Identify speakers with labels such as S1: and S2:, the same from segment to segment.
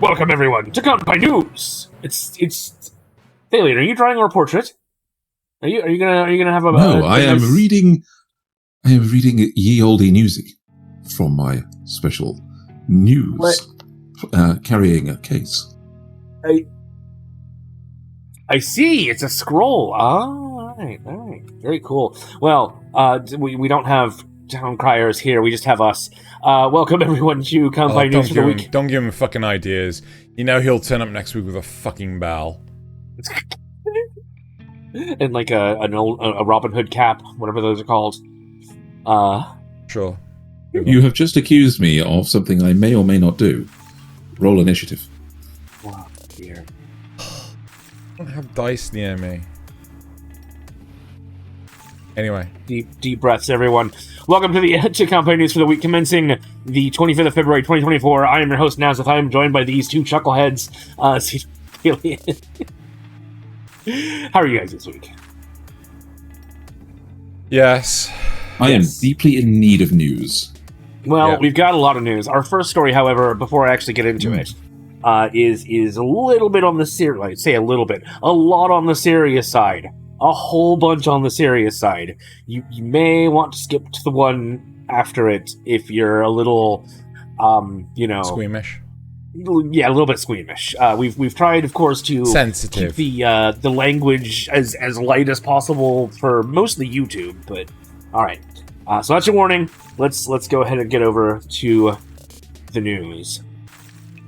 S1: Welcome everyone to Kanpai News. It's Thaylien. Are you drawing our portrait? Are you gonna have a?
S2: No, I am reading Ye Olde Newsy from my special news carrying a case.
S1: I see. It's a scroll. All right. Very cool. Well, we don't have town criers here. We just have us. Welcome everyone to Kanpai News for the week.
S3: Don't give him fucking ideas. You know he'll turn up next week with a fucking bell.
S1: And like a Robin Hood cap, whatever those are called.
S3: Sure.
S2: You have just accused me of something I may or may not do. Roll initiative.
S1: Oh, dear.
S3: I don't have dice near me. Anyway.
S1: Deep breaths, everyone. Welcome to Kanpai News for the week commencing the 25th of February, 2024. I am your host, Nasuth. I am joined by these two chuckleheads. How are you guys this week?
S3: Yes.
S2: I am deeply in need of news.
S1: Well, we've got a lot of news. Our first story, however, before I actually get into it, is a little bit on the serious, like, say a little bit, a lot on the serious side. A whole bunch on the serious side. You may want to skip to the one after it if you're a little,
S3: squeamish.
S1: Yeah, a little bit squeamish. We've tried, of course, to
S3: sensitive
S1: keep the language as light as possible for mostly YouTube. But all right, so that's your warning. Let's go ahead and get over to the news.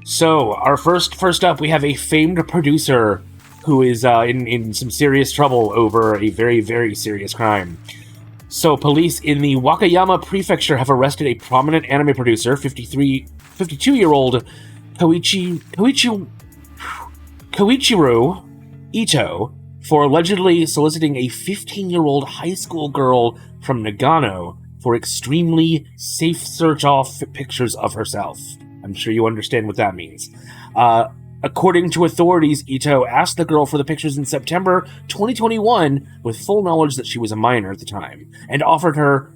S1: So our first up, we have a famed producer who is in some serious trouble over a very, very serious crime. So police in the Wakayama Prefecture have arrested a prominent anime producer, 52-year-old Koichiro Ito, for allegedly soliciting a 15-year-old high school girl from Nagano for extremely safe search-off pictures of herself. I'm sure you understand what that means. According to authorities, Ito asked the girl for the pictures in September 2021 with full knowledge that she was a minor at the time, and offered her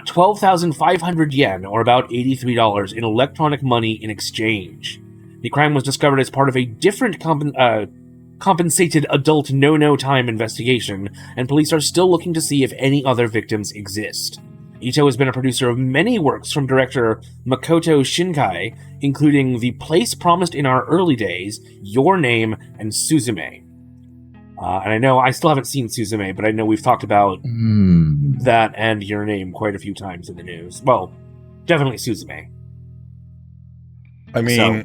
S1: 12,500 yen, or about $83, in electronic money in exchange. The crime was discovered as part of a different compensated adult no time investigation, and police are still looking to see if any other victims exist. Ito has been a producer of many works from director Makoto Shinkai, including The Place Promised in Our Early Days, Your Name, and Suzume. And I know I still haven't seen Suzume, but I know we've talked about that and Your Name quite a few times in the news. Well, definitely Suzume.
S3: I mean,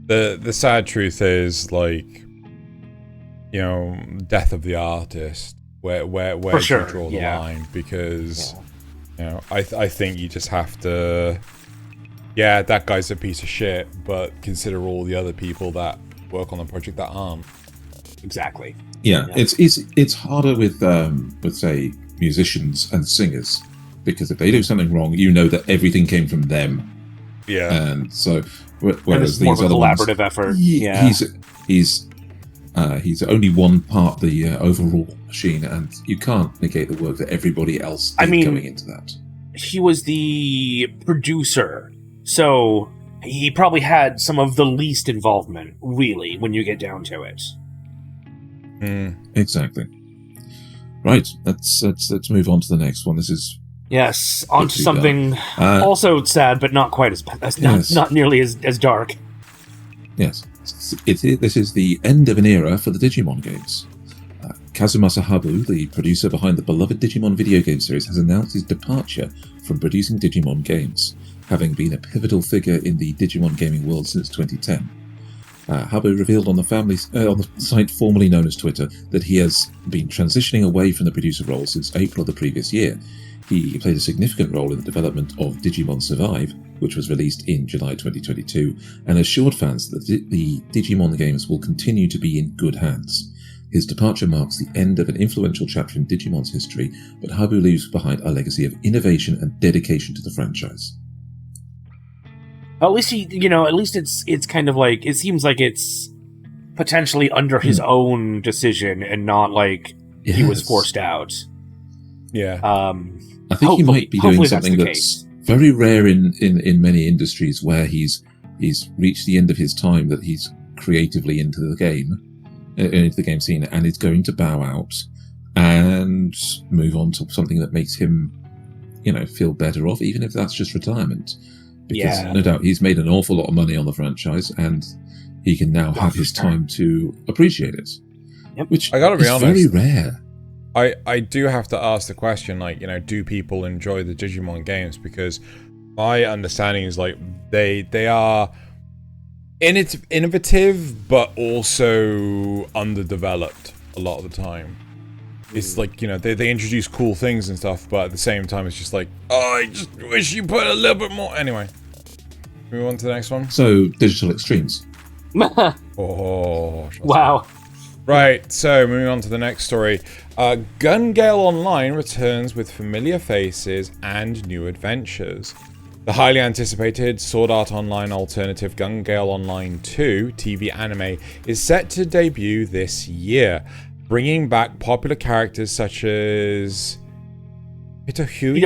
S3: the sad truth is, like, death of the artist. Where do you draw the line? Because I think you just have to. Yeah, that guy's a piece of shit, but consider all the other people that work on the project that aren't.
S1: Exactly.
S2: Yeah. It's harder with say musicians and singers, because if they do something wrong, you know that everything came from them.
S3: Yeah.
S2: And so, whereas
S1: these
S2: other
S1: collaborative effort. Yeah.
S2: He's only one part of the overall machine, and you can't negate the work that everybody else did going into that.
S1: He was the producer, so he probably had some of the least involvement, really, when you get down to it.
S2: Exactly. Right, let's move on to the next one. This is
S1: on to something also sad, but not quite not nearly as dark.
S2: Yes. This is the end of an era for the Digimon games. Kazumasa Habu, the producer behind the beloved Digimon video game series, has announced his departure from producing Digimon games, having been a pivotal figure in the Digimon gaming world since 2010. Habu revealed on the site formerly known as Twitter that he has been transitioning away from the producer role since April of the previous year. He played a significant role in the development of Digimon Survive, which was released in July 2022, and assured fans that the Digimon games will continue to be in good hands. His departure marks the end of an influential chapter in Digimon's history, but Habu leaves behind a legacy of innovation and dedication to the franchise.
S1: At least it's kind of like, it seems like it's potentially under his own decision and not like he was forced out.
S3: Yeah.
S2: I think he might be doing something that's very rare in many industries, where he's He's reached the end of his time that he's creatively into the game scene, and is going to bow out and move on to something that makes him, feel better off, even if that's just retirement. Because no doubt he's made an awful lot of money on the franchise, and he can now have his time to appreciate it.
S1: Yep.
S2: Which
S3: I gotta be honest,
S2: very rare.
S3: I do have to ask the question, do people enjoy the Digimon games? Because my understanding is they are innovative, but also underdeveloped a lot of the time. It's they introduce cool things and stuff, but at the same time it's just I just wish you put a little bit more. Anyway, move on to the next one.
S2: So, Digital Extremes.
S3: Oh,
S1: wow.
S3: Right, so moving on to the next story. Gale Online returns with familiar faces and new adventures. The highly anticipated Sword Art Online alternative Gale Online 2 TV anime is set to debut this year, bringing back popular characters such as Peter Huey,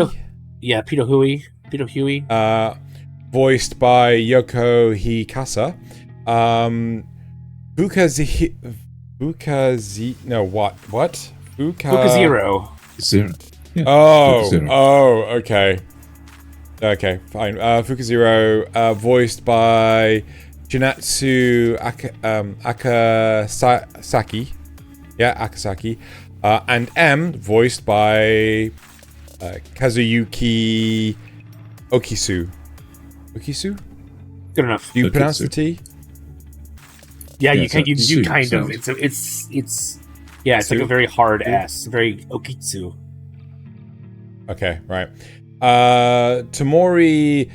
S3: voiced by Yoko Hikasa,
S1: Fukazero.
S2: Zero. Yeah,
S3: Fukazero. Okay. Okay, fine. Fukazero, voiced by Junatsu Akasaki. Yeah, Akasaki. And M, voiced by Kazuyuki Okisu. Okisu?
S1: Good enough.
S3: Do you pronounce the T?
S1: Yeah, you kind of.
S2: It's
S1: It's like a very hard S, very okitsu.
S3: Okay, right. Tomori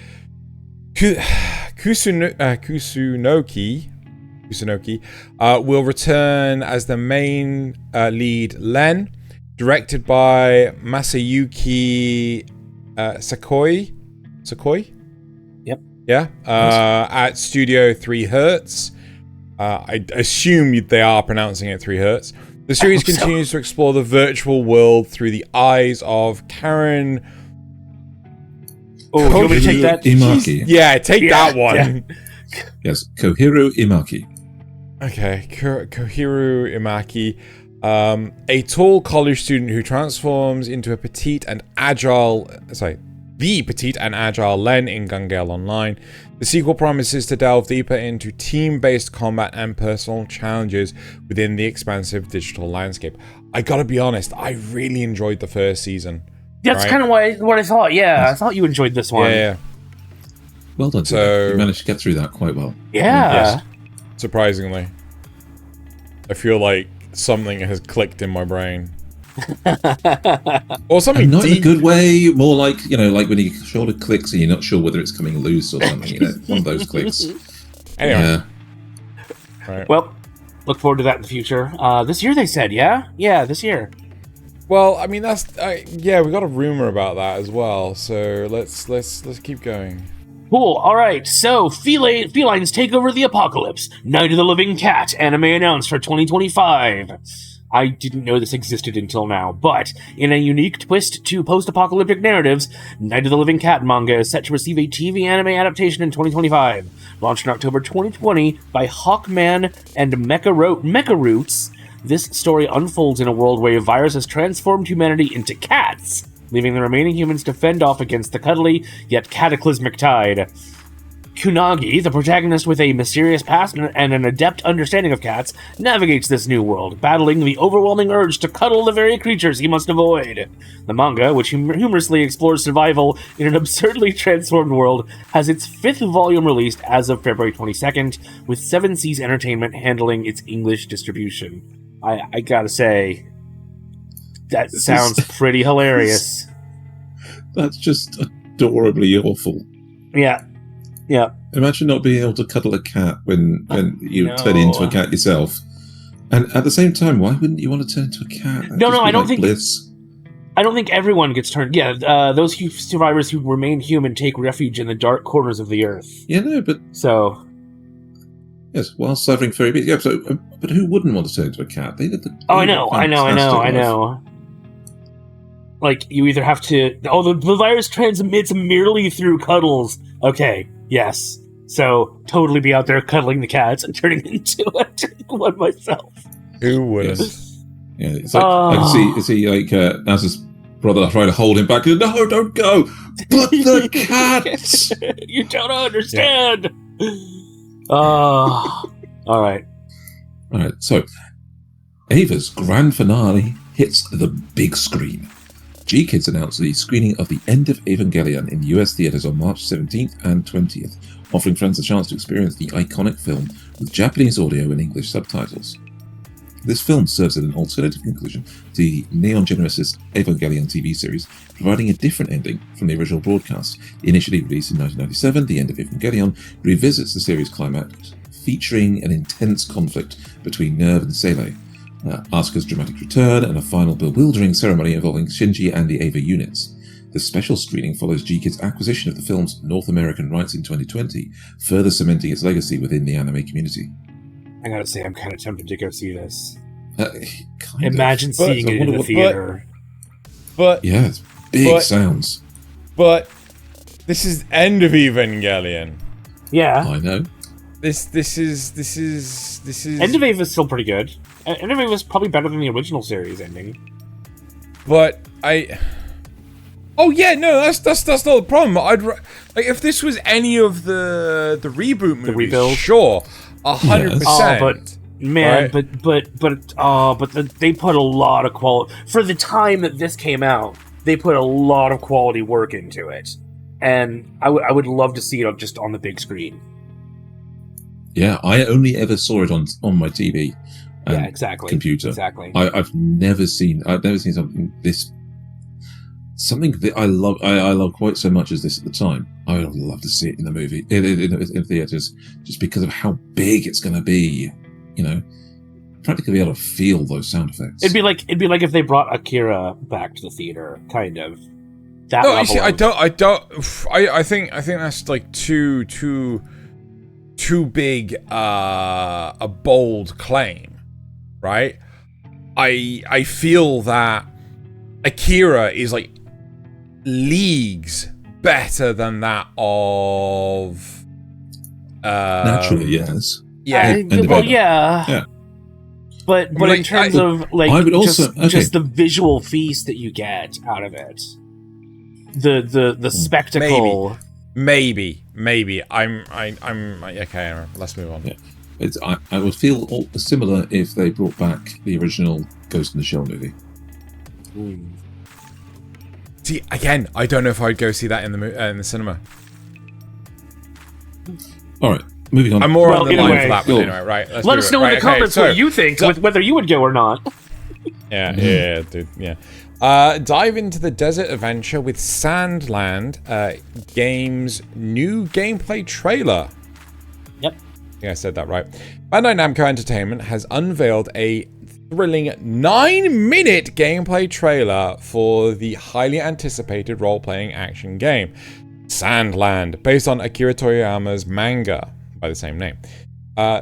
S3: Kusunoki will return as the main lead Len, directed by Masayuki Sakoi?
S1: Yep.
S3: Yeah. At Studio 3 Hertz. I assume they are pronouncing it 3 Hertz. The series continues to explore the virtual world through the eyes of Karen.
S1: Oh, you want me to take that?
S2: Imaki.
S3: Yeah, take that one.
S2: Yeah. Yes, Kohiru Imaki.
S3: Okay, Kohiru Imaki. A tall college student who transforms into the petite and agile Len in Gale Online. The sequel promises to delve deeper into team-based combat and personal challenges within the expansive digital landscape. I gotta be honest, I really enjoyed the first season.
S1: That's kind of what I thought. Yeah, I thought you enjoyed this one.
S3: Yeah.
S2: Well done. So you managed to get through that quite well.
S1: Yeah.
S3: Yes. Surprisingly, I feel like something has clicked in my brain. Or something
S2: not in a good way, more like like when your shoulder clicks and you're not sure whether it's coming loose or something. One of those clicks.
S3: Anyway.
S2: Yeah.
S3: Right.
S1: Well, look forward to that in the future. This year they said, yeah, this year.
S3: Well, I mean we got a rumor about that as well. So let's keep going.
S1: Cool. All right. So, felines take over the apocalypse. Night of the Living Cat anime announced for 2025. I didn't know this existed until now, but in a unique twist to post-apocalyptic narratives, Night of the Living Cat manga is set to receive a TV anime adaptation in 2025. Launched in October 2020 by Hawkman and Mecha Roots, this story unfolds in a world where a virus has transformed humanity into cats, leaving the remaining humans to fend off against the cuddly yet cataclysmic tide. Kunagi, the protagonist with a mysterious past and an adept understanding of cats, navigates this new world, battling the overwhelming urge to cuddle the very creatures he must avoid. The manga, which humorously explores survival in an absurdly transformed world, has its 5th volume released as of February 22nd, with 7 Seas Entertainment handling its English distribution. I gotta say, that sounds pretty hilarious.
S2: That's just adorably awful.
S1: Yeah. Yeah.
S2: Imagine not being able to cuddle a cat when you turn into a cat yourself. And at the same time, why wouldn't you want to turn into a cat? That'd
S1: I don't think
S2: bliss.
S1: I don't think everyone gets turned. Yeah, those survivors who remain human take refuge in the dark corners of the earth.
S2: Yeah, no, but
S1: so
S2: yes, while suffering very big. Yeah, but who wouldn't want to turn into a cat? They did the.
S1: I know. Like, you either have to... the virus transmits merely through cuddles. Okay, yes. So totally be out there cuddling the cats and turning into one myself.
S3: Who wouldn't?
S2: Yes. Yeah, it's like I can see like Naz's brother trying to hold him back. No, don't go! But the cats!
S1: You don't understand. All right.
S2: All right. So Ava's grand finale hits the big screen. G-Kids announced the screening of the end of Evangelion in US theaters on March 17th and 20th, offering fans a chance to experience the iconic film with Japanese audio and English subtitles. This film serves as an alternative conclusion to the Neon Genesis Evangelion TV series, providing a different ending from the original broadcast. Initially released in 1997, The End of Evangelion revisits the series climax, featuring an intense conflict between Nerve and Sele, Asuka's dramatic return, and a final bewildering ceremony involving Shinji and the Ava units. The special screening follows G-Kids' acquisition of the film's North American rights in 2020, further cementing its legacy within the anime community.
S1: I gotta say, I'm kind of tempted to go see this.
S2: Imagine
S1: seeing it in the theater.
S3: But
S2: yeah, it's big sounds.
S3: But this is end of Evangelion.
S1: Yeah,
S2: I know.
S3: This is
S1: End of Eva is still pretty good. End of Eva is probably better than the original series ending.
S3: But oh yeah, no, that's not the problem. Like if this was any of the reboot movies,
S1: the rebuild,
S3: sure, 100%.
S1: But man, right? but they put a lot of quality for the time that this came out. They put a lot of quality work into it, and I would love to see it just on the big screen.
S2: Yeah, I only ever saw it on my TV.
S1: Yeah, exactly.
S2: Computer.
S1: Exactly.
S2: I've never seen something that I love quite so much as this at the time. I would love to see it in the movie in theaters, just because of how big it's going to be. You know, practically be able to feel those sound effects.
S1: It'd be like if they brought Akira back to the theater, kind of. That
S3: no,
S1: level.
S3: You see, I think that's like too big a bold claim, right? I feel that Akira is like leagues better than that of
S2: naturally, yes.
S3: Yeah.
S1: Yeah. But like, in terms of like
S2: I would also,
S1: just the visual feast that you get out of it, the spectacle.
S3: Maybe. I'm okay. Let's move on.
S2: Yeah. I would feel similar if they brought back the original Ghost in the Shell movie.
S3: See, again, I don't know if I'd go see that in the cinema.
S2: All right, moving on.
S3: I'm more on the line for that one anyway, right?
S1: Let us know in the comments what you think, whether you would go or not.
S3: Yeah, dude, yeah. Dive into the desert adventure with Sandland Games' new gameplay trailer.
S1: Yep.
S3: I think I said that right. Bandai Namco Entertainment has unveiled a thrilling 9-minute gameplay trailer for the highly anticipated role-playing action game, Sandland, based on Akira Toriyama's manga by the same name.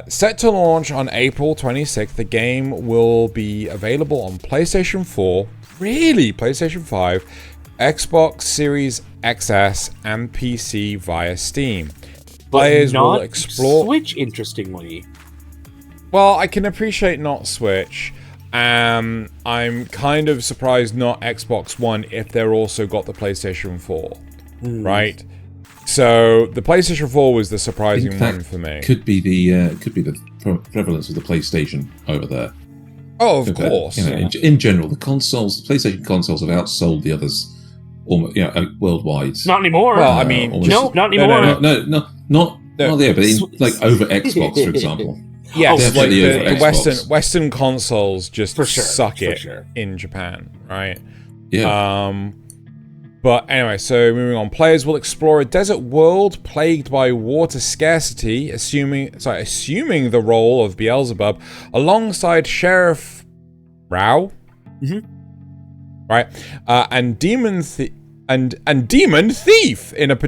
S3: Set to launch on April 26th, the game will be available on PlayStation 4, PlayStation 5, Xbox Series XS, and PC via Steam. Players will explore
S1: Switch, interestingly.
S3: Well, I can appreciate not Switch. I'm kind of surprised not Xbox One if they're also got the PlayStation 4, right? So the PlayStation 4 was the surprising one for me.
S2: Could be the prevalence of the PlayStation over there.
S3: Oh, of course.
S2: In general, the PlayStation consoles have outsold the others, almost, worldwide.
S1: Not anymore.
S3: Well, I mean,
S1: not anymore.
S2: Not there, but like over Xbox, for example.
S3: Yes, like the Western consoles just suck it
S1: sure.
S3: in Japan, right?
S2: Yeah.
S3: But anyway, so moving on. Players will explore a desert world plagued by water scarcity, assuming the role of Beelzebub alongside Sheriff Rao.
S1: Mm-hmm.
S3: Right? And Demon Thief. In a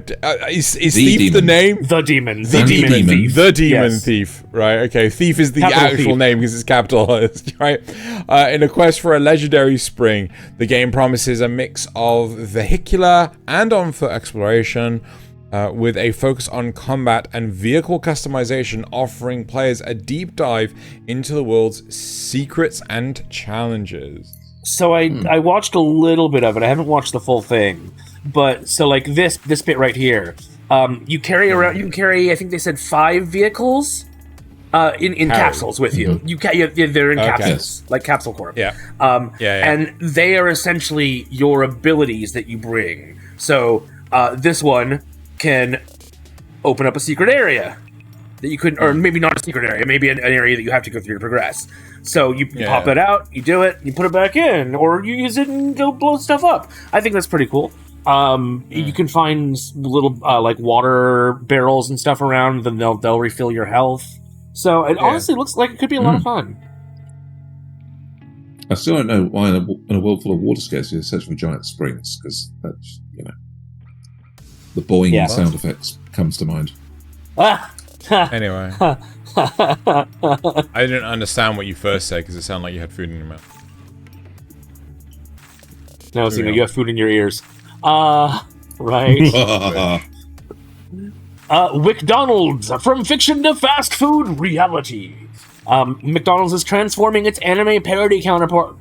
S3: is Thief demon. The name?
S1: The Demon.
S2: The Demon Thief.
S3: The Demon Thief. Right. Okay. Thief is the
S1: Capital
S3: actual
S1: thief.
S3: name because it's capitalized. Right. In a quest for a legendary spring, the game promises a mix of vehicular and on-foot exploration, with a focus on combat and vehicle customization, offering players a deep dive into the world's secrets and challenges.
S1: So I watched a little bit of it. I haven't watched the full thing, but so like this bit right here, you carry around. You can carry, I think they said 5 vehicles, in capsules with you. They're in capsules, like Capsule Corp.
S3: Yeah.
S1: And they are essentially your abilities that you bring. So this one can open up a secret area that you couldn't, or maybe not a secret area, maybe an area that you have to go through to progress. So you pop it out, you do it, you put it back in, or you use it and go blow stuff up. I think that's pretty cool. You can find little like water barrels and stuff around, then they'll refill your health. So it honestly looks like it could be a lot of fun.
S2: I still don't know why in a world full of water scarcity there's such for giant springs, because that's, the boing sound effects comes to mind.
S3: Anyway. I didn't understand what you first said because it sounded like you had food in your mouth.
S1: No, so you have food in your ears. Right. WcDonald's, from fiction to fast food reality. McDonald's is transforming its anime parody counterpart.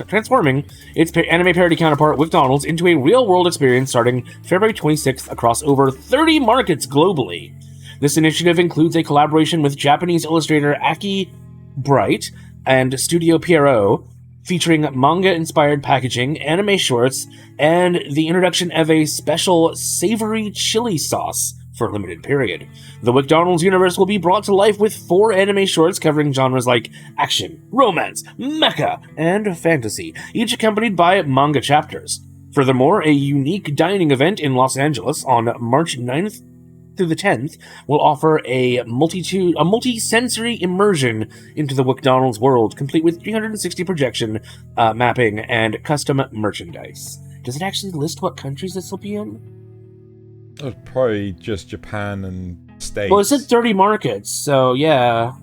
S1: Transforming its anime parody counterpart, WcDonald's, into a real-world experience starting February 26th across over 30 markets globally. This initiative includes a collaboration with Japanese illustrator Aki Bright and Studio Pierrot, featuring manga-inspired packaging, anime shorts, and the introduction of a special savory chili sauce for a limited period. The WcDonald's universe will be brought to life with 4 anime shorts covering genres like action, romance, mecha, and fantasy, each accompanied by manga chapters. Furthermore, a unique dining event in Los Angeles on March 9th through the 10th will offer a multi-sensory immersion into the WcDonald's world, complete with 360 projection, mapping, and custom merchandise. Does it actually list what countries this will be in?
S3: It's probably just Japan and States.
S1: Well, it said 30 markets, so yeah.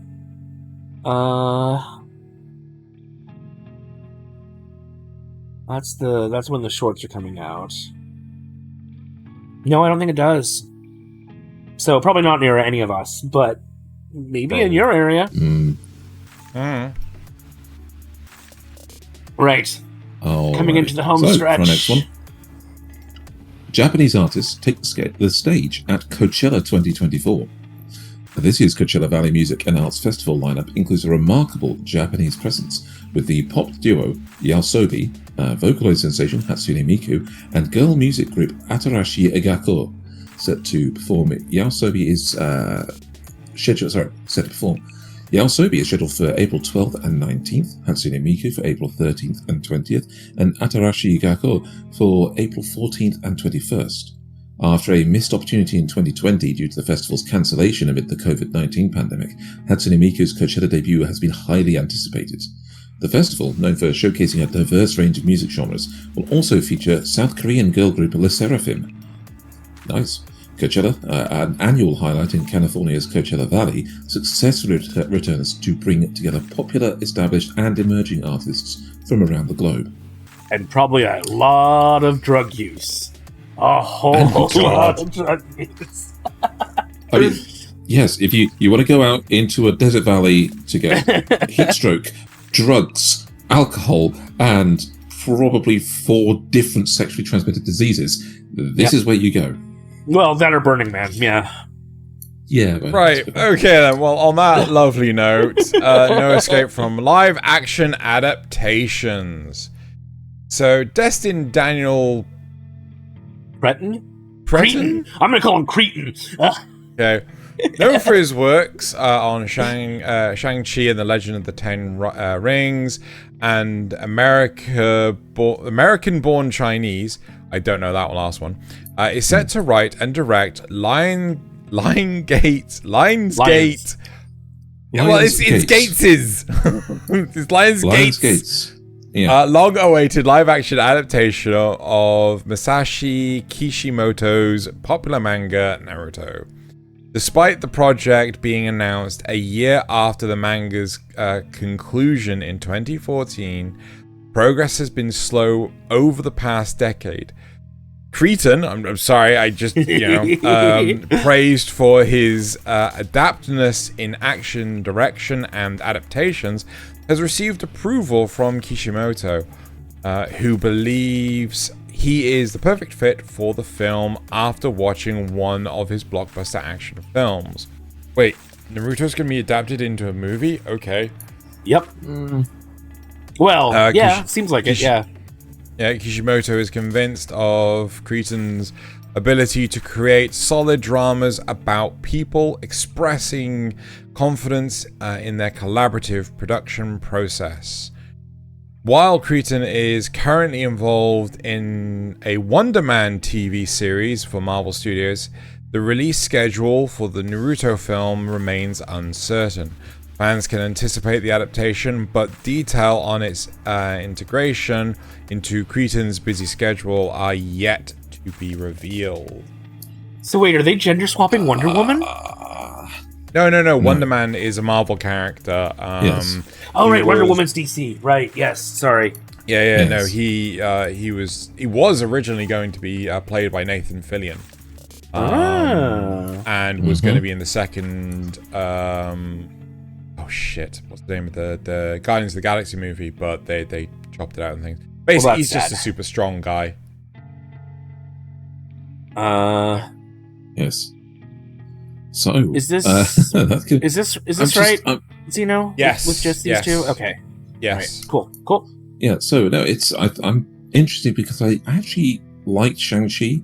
S1: That's when the shorts are coming out. No, I don't think it does. So probably not near any of us, but maybe in your area. Right. Coming into the home stretch.
S2: For our next one. Japanese artists take the stage at Coachella 2024. This year's Coachella Valley Music and Arts Festival lineup includes a remarkable Japanese presence, with the pop duo YOASOBI, Vocaloid sensation Hatsune Miku, and girl music group Atarashi Egako set to perform. YOASOBI is set to perform. YOASOBI is scheduled for April 12th and 19th, Hatsune Miku for April 13th and 20th, and Atarashi Egako for April 14th and 21st. After a missed opportunity in 2020 due to the festival's cancellation amid the COVID-19 pandemic, Hatsune Miku's Coachella debut has been highly anticipated. The festival, known for showcasing a diverse range of music genres, will also feature South Korean girl group Le Sserafim. Nice. Coachella, an annual highlight in California's Coachella Valley, successfully returns to bring together popular, established, and emerging artists from around the globe.
S1: And probably a lot of drug use. A whole lot of drug use.
S2: I mean, yes, if you want to go out into a desert valley to get heat stroke, drugs, alcohol, and probably 4 different sexually transmitted diseases, this is where you go.
S1: Well, that or Burning Man, yeah.
S2: Yeah. Well,
S3: right, okay then. Well, on that lovely note, no escape from live action adaptations. So, Destin Daniel...
S1: Cretin? I'm going to call him Cretin.
S3: Okay. Known for his works on Shang-Chi and the Legend of the Ten Rings, and American-born Chinese, I don't know that last one, is set to write and direct Lionsgate. Well, it's Gates'. It's Lionsgate's. Yeah. Long-awaited live-action adaptation of Masashi Kishimoto's popular manga Naruto. Despite the project being announced a year after the manga's conclusion in 2014, progress has been slow over the past decade. Cretan, I'm sorry, I just, praised for his adaptness in action, direction, and adaptations, has received approval from Kishimoto, who believes he is the perfect fit for the film after watching one of his blockbuster action films. Wait, Naruto's gonna be adapted into a movie? Okay.
S1: Yep. Well, seems like it, yeah.
S3: Yeah, Kishimoto is convinced of Cretan's ability to create solid dramas about people expressing confidence in their collaborative production process. While Cretan is currently involved in a Wonder Man TV series for Marvel Studios, the release schedule for the Naruto film remains uncertain. Fans can anticipate the adaptation, but detail on its integration into Cretan's busy schedule are yet to be revealed.
S1: So wait, are they gender swapping Wonder Woman?
S3: No. Wonder Man is a Marvel character.
S2: Yes.
S1: Oh, right, Wonder Woman's DC. Right, yes, sorry.
S3: Yeah, yes. No, he was originally going to be played by Nathan Fillion. And was going to be in the second... what's the name of the Guardians of the Galaxy movie, but they chopped it out and things. Basically, he's just a super strong guy.
S2: Yes. So
S1: is this is this right, Zeno?
S3: Yes.
S1: With just these two? Okay.
S3: Yes.
S1: Right. Cool.
S2: Yeah. So no, I'm interested because I actually liked Shang-Chi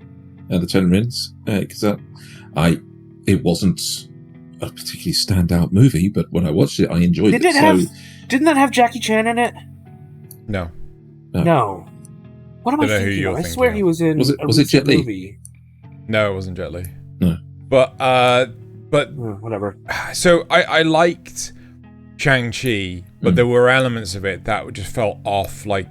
S2: and the Ten Rings because it wasn't a particularly standout movie, but when I watched it, I enjoyed it.
S1: Didn't that have Jackie Chan in it?
S3: No.
S1: What am I thinking? I swear he was in.
S2: Was it Jet Li?
S1: Movie.
S3: No, it wasn't Jet Li.
S2: No.
S3: But
S1: whatever.
S3: So I liked Shang-Chi, but there were elements of it that just felt off, like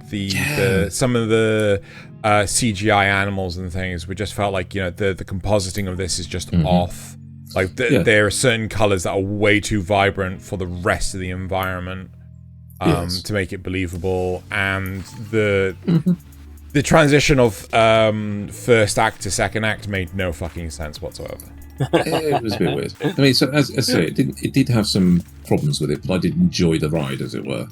S3: some of the CGI animals and things. We just felt like the compositing of this is just off. Like there are certain colors that are way too vibrant for the rest of the environment to make it believable, and the transition of first act to second act made no fucking sense whatsoever.
S2: It was a bit weird. I mean, so as I say, it did have some problems with it, but I did enjoy the ride, as it were.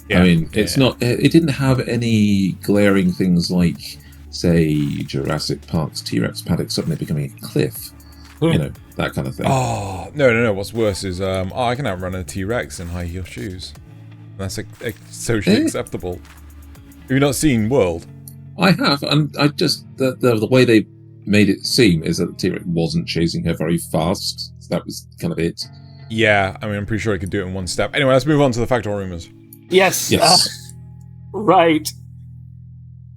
S2: Yeah, I mean, it didn't have any glaring things like, say, Jurassic Park's T-Rex paddock suddenly becoming a cliff. That kind of thing.
S3: Oh, no. What's worse is, I can outrun a T-Rex in high heel shoes. That's socially acceptable. Have you not seen World?
S2: I have, and I just the way they made it seem is that the T-Rex wasn't chasing her very fast. So that was kind of it.
S3: Yeah, I mean, I'm pretty sure it could do it in one step. Anyway, let's move on to the Factor Rumors.
S1: Yes. Right.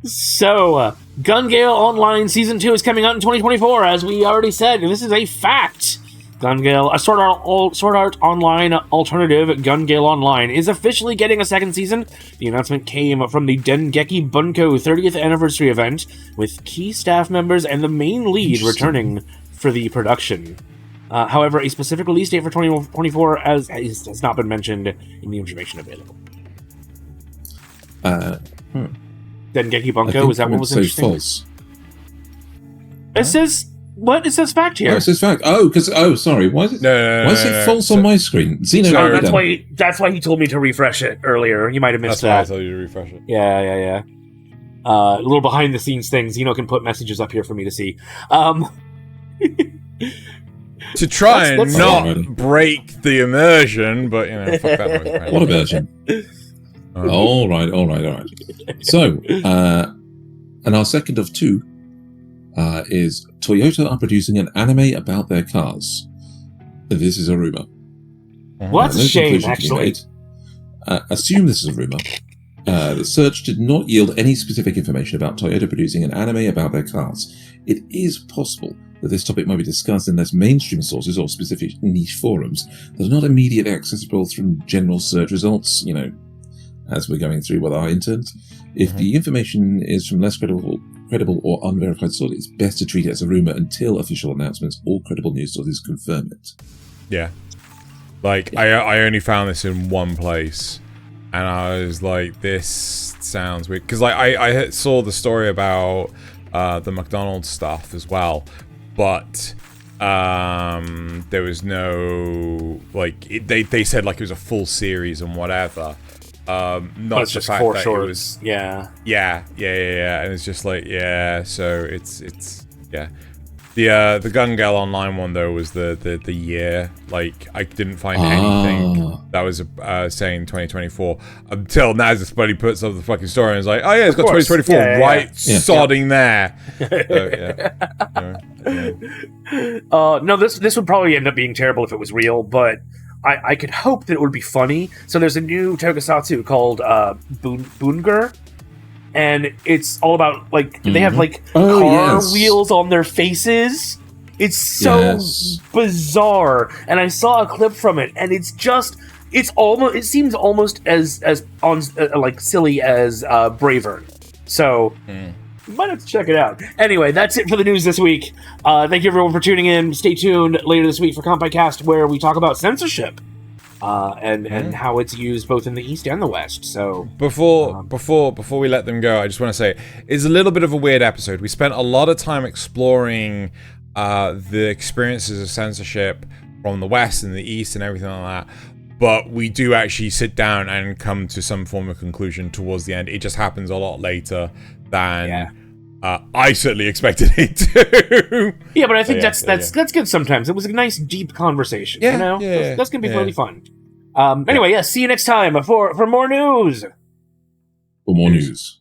S1: So, Gale Online Season 2 is coming out in 2024, as we already said, and this is a fact. Gale, a Sword Art Online alternative, Gale Online, is officially getting a second season. The announcement came from the Dengeki Bunko 30th anniversary event, with key staff members and the main lead returning for the production. However, a specific release date for 2024 has not been mentioned in the information available. Dengeki Bunko, is that what was interesting?
S2: False.
S1: It says... What? It says fact here.
S2: Oh, it says fact. Sorry. Why is it? Why is it false on my screen? Zeno,
S1: that's why he told me to refresh it earlier. You might have missed that.
S3: That's why I told you to refresh it.
S1: Yeah. A little behind the scenes things. Zeno can put messages up here for me to see.
S3: To try and not break the immersion, but fuck that noise.
S2: What immersion? All right. So, and our second of two. Is Toyota are producing an anime about their cars. This is a rumor.
S1: What's a shame, actually.
S2: Assume this is a rumor. The search did not yield any specific information about Toyota producing an anime about their cars. It is possible that this topic might be discussed in less mainstream sources or specific niche forums that are not immediately accessible from general search results, as we're going through with our interns. If the information is from less credible or unverified sources, it's best to treat it as a rumor until official announcements or credible news sources confirm it.
S3: Yeah. I only found this in one place, and I was like, this sounds weird. Because I saw the story about the McDonald's stuff as well, but there was no they said like it was a full series and whatever. Not
S1: it's
S3: the
S1: just
S3: fact
S1: 4
S3: that
S1: shorts.
S3: It was,
S1: yeah,
S3: and it's just like so it's the Gungale Online one though was the year. Like I didn't find anything that was saying 2024 until Nasuth buddy puts up the fucking story and is like, oh yeah, it's got 2024 sodding there. So,
S1: no, this would probably end up being terrible if it was real, but I could hope that it would be funny. So there's a new tokusatsu called Bungur, and it's all about like they have like car wheels on their faces. It's so bizarre, and I saw a clip from it, and it seems almost as on like silly as Bravern. So. You might have to check it out. Anyway, that's it for the news this week. Thank you everyone for tuning in. Stay tuned later this week for Kanpai Cast, where we talk about censorship and how it's used both in the East and the West. So
S3: before we let them go, I just want to say it's a little bit of a weird episode. We spent a lot of time exploring the experiences of censorship from the West and the East and everything like that. But we do actually sit down and come to some form of conclusion towards the end. It just happens a lot later than I certainly expected it to.
S1: Yeah, but I think that's good sometimes. It was a nice, deep conversation.
S3: Yeah,
S1: you know?
S3: yeah,
S1: that's going to be really fun. Anyway, see you next time for more news.
S2: For more news.